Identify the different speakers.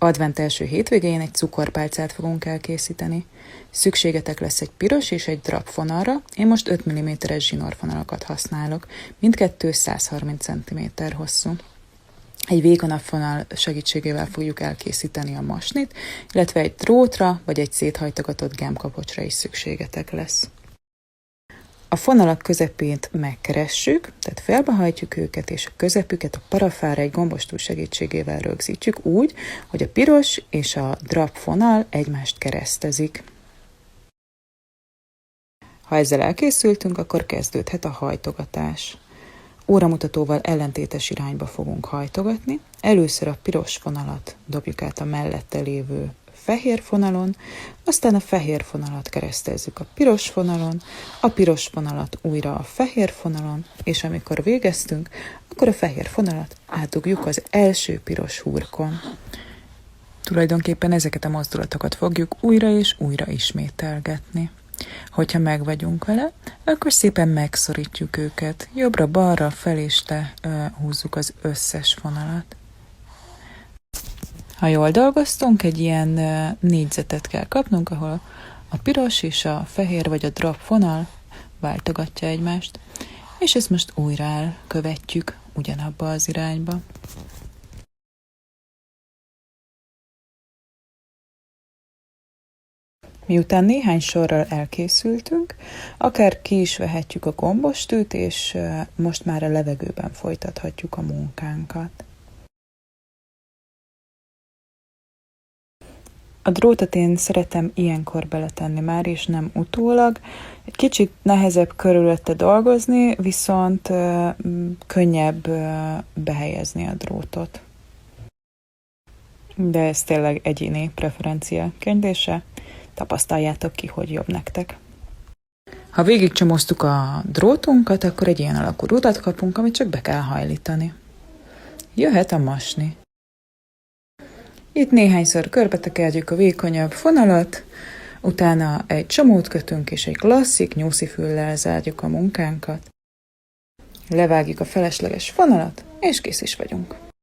Speaker 1: Advent első hétvégén egy cukorpálcát fogunk elkészíteni. Szükségetek lesz egy piros és egy drapfonalra, én most 5 mm-es zsinórfonalakat használok, mindkettő 130 cm hosszú. Egy vékonapfonal segítségével fogjuk elkészíteni a masnit, illetve egy drótra vagy egy széthajtogatott gemkapocsra is szükségetek lesz. A fonalak közepét megkeressük, tehát félbehajtjuk őket, és a közepüket a parafára egy gombostúl segítségével rögzítjük úgy, hogy a piros és a drap fonal egymást keresztezik. Ha ezzel elkészültünk, akkor kezdődhet a hajtogatás. Óramutatóval ellentétes irányba fogunk hajtogatni. Először a piros fonalat dobjuk át a mellette lévő fehér fonalon, aztán a fehér fonalat keresztezzük a piros fonalat újra a fehér fonalon, és amikor végeztünk, akkor a fehér fonalat átdugjuk az első piros hurkon. Tulajdonképpen ezeket a mozdulatokat fogjuk újra és újra ismételgetni. Hogyha meg vagyunk vele, akkor szépen megszorítjuk őket. Jobbra-balra, fel és le húzzuk az összes fonalat. Ha jól dolgoztunk, egy ilyen négyzetet kell kapnunk, ahol a piros és a fehér vagy a drap fonal váltogatja egymást, és ezt most újra elkövetjük ugyanabba az irányba. Miután néhány sorral elkészültünk, akár ki is vehetjük a gombostűt, és most már a levegőben folytathatjuk a munkánkat. A drótot én szeretem ilyenkor beletenni már, és nem utólag. Egy kicsit nehezebb körülötte dolgozni, viszont könnyebb behelyezni a drótot. De ez tényleg egyéni preferencia kérdése. Tapasztaljátok ki, hogy jobb nektek. Ha végigcsomoztuk a drótunkat, akkor egy ilyen alakú rudat kapunk, amit csak be kell hajlítani. Jöhet a masni. Itt néhányszor körbetekerjük a vékonyabb fonalat, utána egy csomót kötünk, és egy klasszik nyúszifüllel zárjuk a munkánkat. Levágjuk a felesleges fonalat, és kész is vagyunk.